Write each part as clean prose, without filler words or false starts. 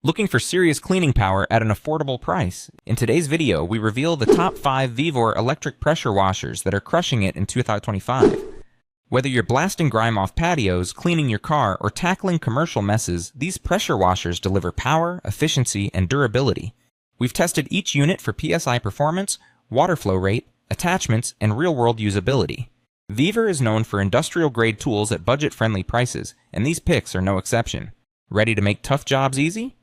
Looking for serious cleaning power at an affordable price? In today's video, we reveal the top 5 VEVOR electric pressure washers that are crushing it in 2025. Whether you're blasting grime off patios, cleaning your car, or tackling commercial messes, these pressure washers deliver power, efficiency, and durability. We've tested each unit for PSI performance, water flow rate, attachments, and real-world usability. VEVOR is known for industrial-grade tools at budget-friendly prices, and these picks are no exception. Ready to make tough jobs easy?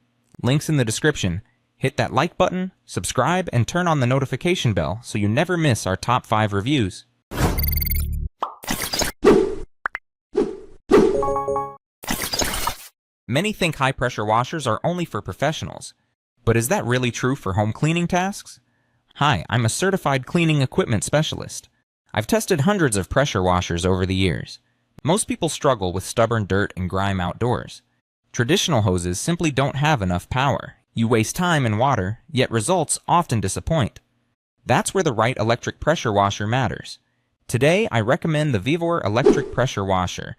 Links in the description. Hit that like button, subscribe, and turn on the notification bell so you never miss our top 5 reviews. Many think high-pressure washers are only for professionals. But is that really true for home cleaning tasks? Hi, I'm a certified cleaning equipment specialist. I've tested hundreds of pressure washers over the years. Most people struggle with stubborn dirt and grime outdoors. Traditional hoses simply don't have enough power. You waste time and water, yet results often disappoint. That's where the right electric pressure washer matters. Today, I recommend the VEVOR Electric Pressure Washer.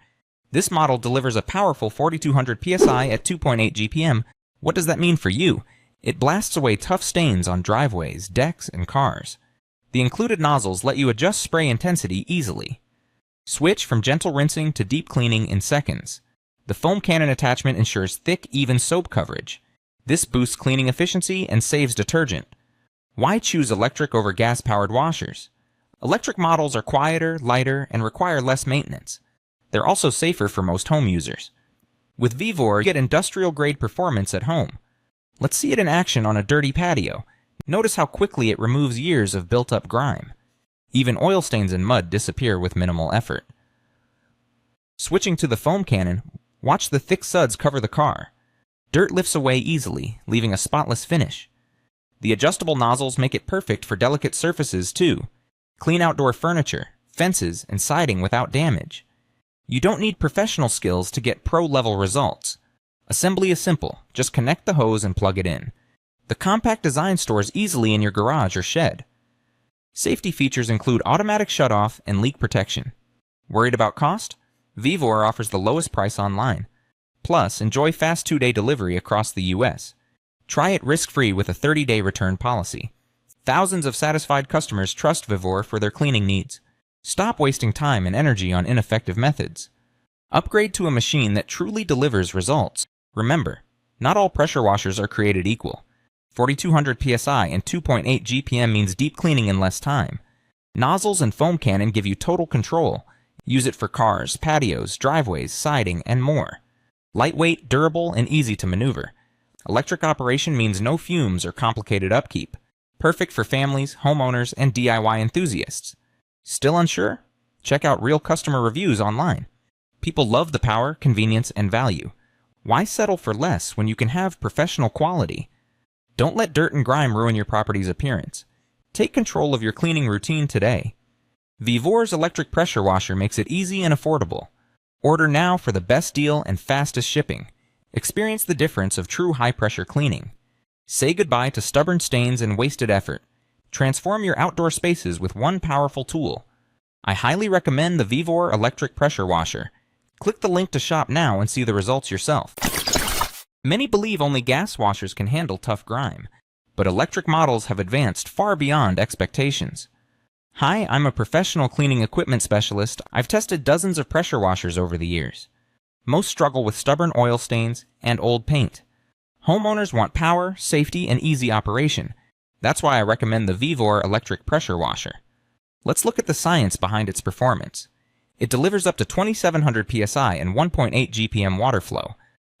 This model delivers a powerful 4200 psi at 2.8 GPM. What does that mean for you? It blasts away tough stains on driveways, decks, and cars. The included nozzles let you adjust spray intensity easily. Switch from gentle rinsing to deep cleaning in seconds. The foam cannon attachment ensures thick, even soap coverage. This boosts cleaning efficiency and saves detergent. Why choose electric over gas-powered washers? Electric models are quieter, lighter, and require less maintenance. They're also safer for most home users. With VEVOR, you get industrial-grade performance at home. Let's see it in action on a dirty patio. Notice how quickly it removes years of built-up grime. Even oil stains and mud disappear with minimal effort. Switching to the foam cannon, watch the thick suds cover the car. Dirt lifts away easily, leaving a spotless finish. The adjustable nozzles make it perfect for delicate surfaces too. Clean outdoor furniture, fences, and siding without damage. You don't need professional skills to get pro-level results. Assembly is simple, just connect the hose and plug it in. The compact design stores easily in your garage or shed. Safety features include automatic shutoff and leak protection. Worried about cost? VEVOR offers the lowest price online. Plus, enjoy fast 2-day delivery across the US. Try it risk-free with a 30-day return policy. Thousands of satisfied customers trust VEVOR for their cleaning needs. Stop wasting time and energy on ineffective methods. Upgrade to a machine that truly delivers results. Remember, not all pressure washers are created equal. 4200 psi and 2.8 GPM means deep cleaning in less time. Nozzles and foam cannon give you total control. Use it for cars, patios, driveways, siding, and more. Lightweight, durable, and easy to maneuver. Electric operation means no fumes or complicated upkeep. Perfect for families, homeowners, and DIY enthusiasts. Still unsure? Check out real customer reviews online. People love the power, convenience, and value. Why settle for less when you can have professional quality? Don't let dirt and grime ruin your property's appearance. Take control of your cleaning routine today. VEVOR's electric pressure washer makes it easy and affordable. Order now for the best deal and fastest shipping. Experience the difference of true high-pressure cleaning. Say goodbye to stubborn stains and wasted effort. Transform your outdoor spaces with one powerful tool. I highly recommend the VEVOR electric pressure washer. Click the link to shop now and see the results yourself. Many believe only gas washers can handle tough grime, but electric models have advanced far beyond expectations. Hi, I'm a professional cleaning equipment specialist. I've tested dozens of pressure washers over the years. Most struggle with stubborn oil stains and old paint. Homeowners want power, safety, and easy operation. That's why I recommend the VEVOR electric pressure washer. Let's look at the science behind its performance. It delivers up to 2700 psi and 1.8 GPM water flow.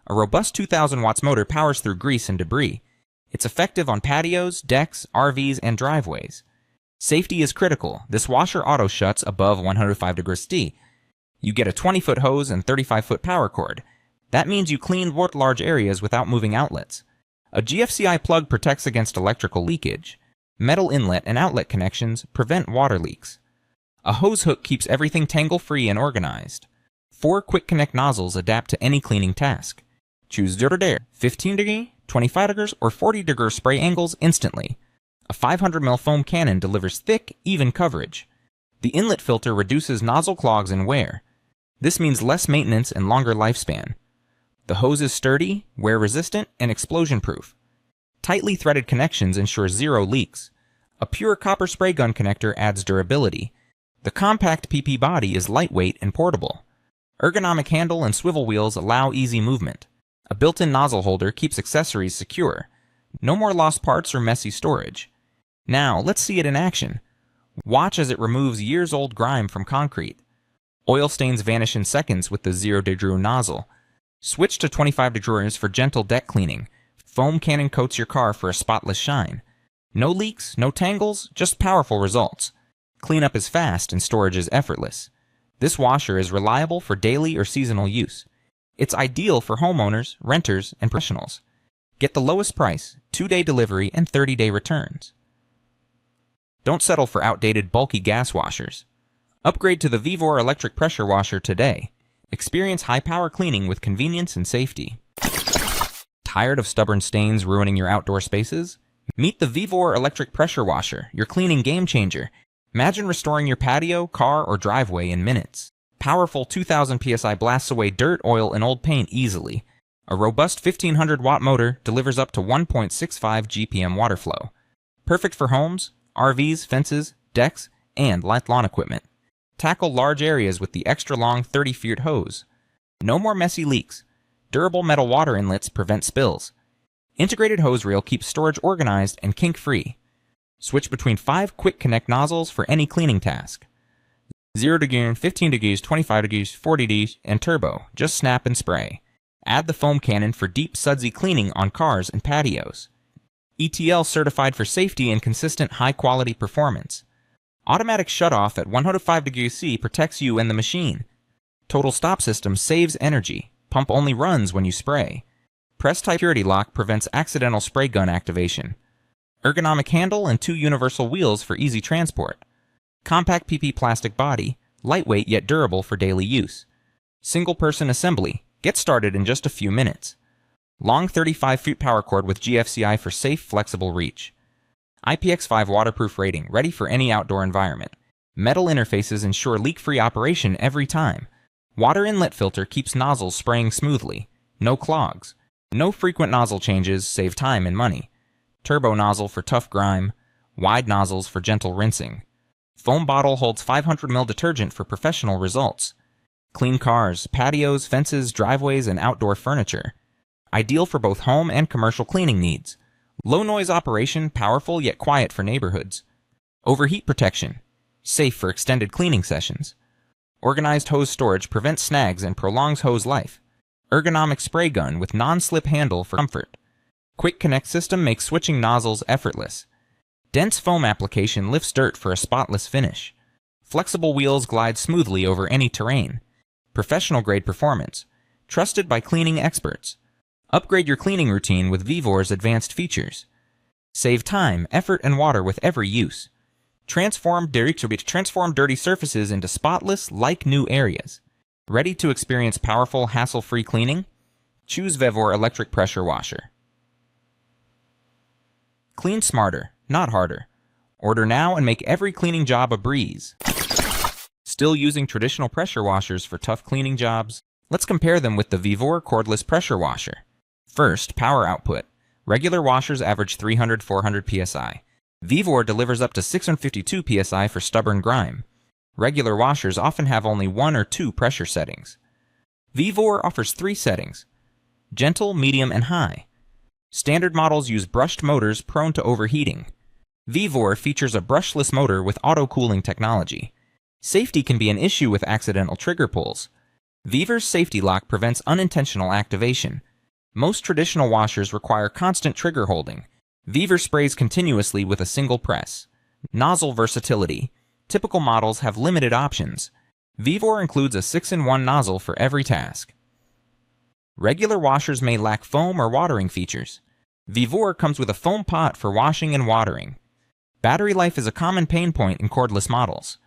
A robust 2000 watts motor powers through grease and debris. It's effective on patios, decks, RVs, and driveways. Safety is critical. This washer auto shuts above 105 degrees C. You get a 20-foot hose and 35-foot power cord. That means you clean large areas without moving outlets. A GFCI plug protects against electrical leakage. Metal inlet and outlet connections prevent water leaks. A hose hook keeps everything tangle-free and organized. 4 quick connect nozzles adapt to any cleaning task. Choose 15 degree, 25 degrees, or 40 degree spray angles instantly. A 500 ml foam cannon delivers thick, even coverage. The inlet filter reduces nozzle clogs and wear. This means less maintenance and longer lifespan. The hose is sturdy, wear-resistant, and explosion-proof. Tightly threaded connections ensure zero leaks. A pure copper spray gun connector adds durability. The compact PP body is lightweight and portable. Ergonomic handle and swivel wheels allow easy movement. A built-in nozzle holder keeps accessories secure. No more lost parts or messy storage. Now, let's see it in action. Watch as it removes years-old grime from concrete. Oil stains vanish in seconds with the 0-degree nozzle. Switch to 25 degrees for gentle deck cleaning. Foam cannon coats your car for a spotless shine. No leaks, no tangles, just powerful results. Cleanup is fast and storage is effortless. This washer is reliable for daily or seasonal use. It's ideal for homeowners, renters, and professionals. Get the lowest price, 2-day delivery, and 30-day returns. Don't settle for outdated, bulky gas washers. Upgrade to the VEVOR Electric Pressure Washer today. Experience high-power cleaning with convenience and safety. Tired of stubborn stains ruining your outdoor spaces? Meet the VEVOR Electric Pressure Washer, your cleaning game changer. Imagine restoring your patio, car, or driveway in minutes. Powerful 2000 psi blasts away dirt, oil, and old paint easily. A robust 1500-watt motor delivers up to 1.65 GPM water flow. Perfect for homes, RVs, fences, decks, and light lawn equipment. Tackle large areas with the extra-long 30-foot hose. No more messy leaks. Durable metal water inlets prevent spills. Integrated hose reel keeps storage organized and kink-free. Switch between 5 quick connect nozzles for any cleaning task. 0 degrees, 15 degrees, 25 degrees, 40 degrees, and turbo. Just snap and spray. Add the foam cannon for deep sudsy cleaning on cars and patios. ETL certified for safety and consistent high-quality performance. Automatic shutoff at 105 degrees C protects you and the machine. Total stop system saves energy. Pump only runs when you spray. Press-type purity lock prevents accidental spray gun activation. Ergonomic handle and 2 universal wheels for easy transport. Compact PP plastic body, lightweight yet durable for daily use. Single-person assembly. Get started in just a few minutes. Long 35-foot power cord with GFCI for safe, flexible reach. IPX5 waterproof rating, ready for any outdoor environment. Metal interfaces ensure leak-free operation every time. Water inlet filter keeps nozzles spraying smoothly. No clogs. No frequent nozzle changes, save time and money. Turbo nozzle for tough grime. Wide nozzles for gentle rinsing. Foam bottle holds 500 ml detergent for professional results. Clean cars, patios, fences, driveways, and outdoor furniture. Ideal for both home and commercial cleaning needs. Low noise operation, powerful yet quiet for neighborhoods. Overheat protection. Safe for extended cleaning sessions. Organized hose storage prevents snags and prolongs hose life. Ergonomic spray gun with non-slip handle for comfort. Quick connect system makes switching nozzles effortless. Dense foam application lifts dirt for a spotless finish. Flexible wheels glide smoothly over any terrain. Professional grade performance. Trusted by cleaning experts. Upgrade your cleaning routine with VEVOR's advanced features. Save time, effort, and water with every use. Transform dirty surfaces into spotless, like-new areas. Ready to experience powerful, hassle-free cleaning? Choose VEVOR Electric Pressure Washer. Clean smarter, not harder. Order now and make every cleaning job a breeze. Still using traditional pressure washers for tough cleaning jobs? Let's compare them with the VEVOR Cordless Pressure Washer. First, power output. Regular washers average 300-400 psi. VEVOR delivers up to 652 psi for stubborn grime. Regular washers often have only 1 or 2 pressure settings. VEVOR offers 3 settings: gentle, medium, and high. Standard models use brushed motors prone to overheating. VEVOR features a brushless motor with auto-cooling technology. Safety can be an issue with accidental trigger pulls. VEVOR's safety lock prevents unintentional activation. Most traditional washers require constant trigger holding. VEVOR sprays continuously with a single press. Nozzle versatility. Typical models have limited options. VEVOR includes a 6-in-1 nozzle for every task. Regular washers may lack foam or watering features. VEVOR comes with a foam pot for washing and watering. Battery life is a common pain point in cordless models.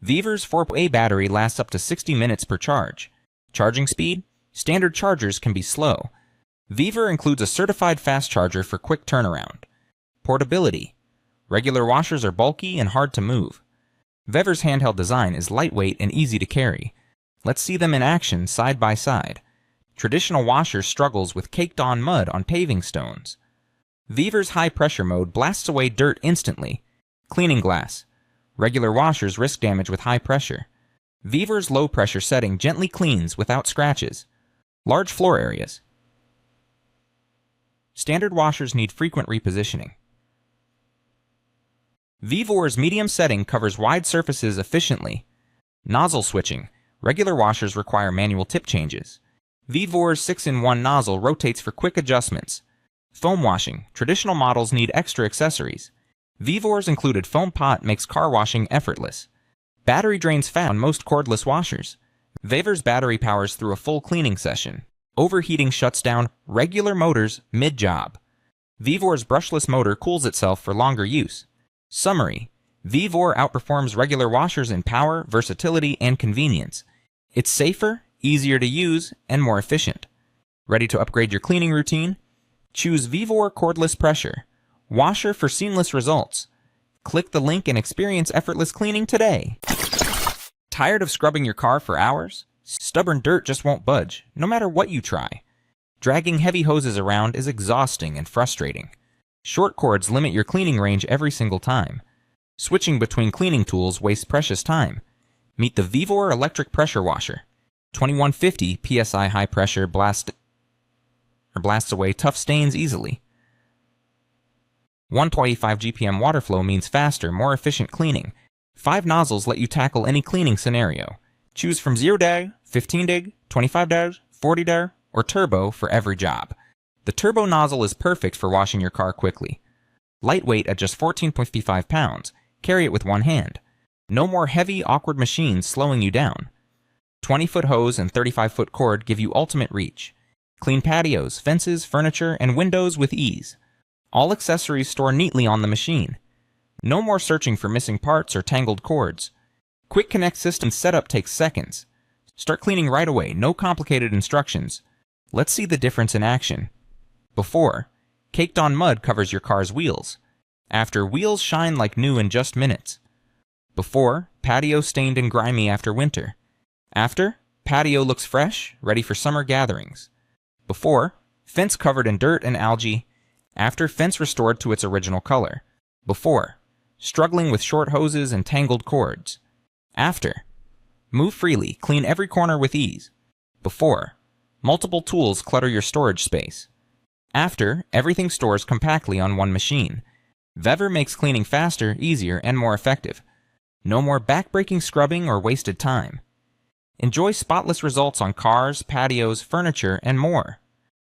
VEVOR's 4A battery lasts up to 60 minutes per charge. Charging speed? Standard chargers can be slow. VEVOR includes a certified fast charger for quick turnaround. Portability. Regular washers are bulky and hard to move. VEVOR's handheld design is lightweight and easy to carry. Let's see them in action side by side. Traditional washer struggles with caked-on mud on paving stones. VEVOR's high-pressure mode blasts away dirt instantly. Cleaning glass. Regular washers risk damage with high pressure. VEVOR's low-pressure setting gently cleans without scratches. Large floor areas. Standard washers need frequent repositioning. VEVOR's medium setting covers wide surfaces efficiently. Nozzle switching. Regular washers require manual tip changes. VEVOR's 6-in-1 nozzle rotates for quick adjustments. Foam washing. Traditional models need extra accessories. VEVOR's included foam pot makes car washing effortless. Battery drains fast on most cordless washers. VEVOR's battery powers through a full cleaning session. Overheating shuts down regular motors mid-job. VEVOR's brushless motor cools itself for longer use. Summary: VEVOR outperforms regular washers in power, versatility, and convenience. It's safer, easier to use, and more efficient. Ready to upgrade your cleaning routine? Choose VEVOR Cordless Pressure Washer for seamless results. Click the link and experience effortless cleaning today. Tired of scrubbing your car for hours? Stubborn dirt just won't budge, no matter what you try. Dragging heavy hoses around is exhausting and frustrating. Short cords limit your cleaning range every single time. Switching between cleaning tools wastes precious time. Meet the VEVOR Electric Pressure Washer. 2150 psi high pressure blasts away tough stains easily. 125 GPM water flow means faster, more efficient cleaning. 5 nozzles let you tackle any cleaning scenario. Choose from 0 day, 15 dig, 25 dig, 40 dig, or turbo for every job. The turbo nozzle is perfect for washing your car quickly. Lightweight at just 14.55 pounds. Carry it with one hand. No more heavy, awkward machines slowing you down. 20-foot hose and 35-foot cord give you ultimate reach. Clean patios, fences, furniture, and windows with ease. All accessories store neatly on the machine. No more searching for missing parts or tangled cords. Quick Connect system setup takes seconds. Start cleaning right away, no complicated instructions. Let's see the difference in action. Before, caked-on mud covers your car's wheels. After, wheels shine like new in just minutes. Before, patio stained and grimy after winter. After, patio looks fresh, ready for summer gatherings. Before, fence covered in dirt and algae. After, fence restored to its original color. Before, struggling with short hoses and tangled cords. After, move freely, clean every corner with ease. Before, multiple tools clutter your storage space. After, everything stores compactly on one machine. VEVOR makes cleaning faster, easier, and more effective. No more back-breaking scrubbing or wasted time. Enjoy spotless results on cars, patios, furniture, and more.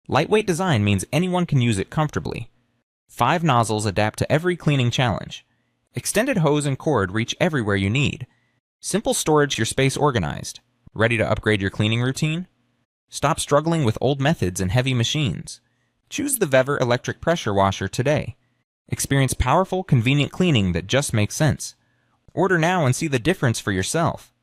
Lightweight design means anyone can use it comfortably. 5 nozzles adapt to every cleaning challenge. Extended hose and cord reach everywhere you need. Simple storage, your space organized. Ready to upgrade your cleaning routine? Stop struggling with old methods and heavy machines. Choose the VEVOR Electric Pressure Washer today. Experience powerful, convenient cleaning that just makes sense. Order now and see the difference for yourself.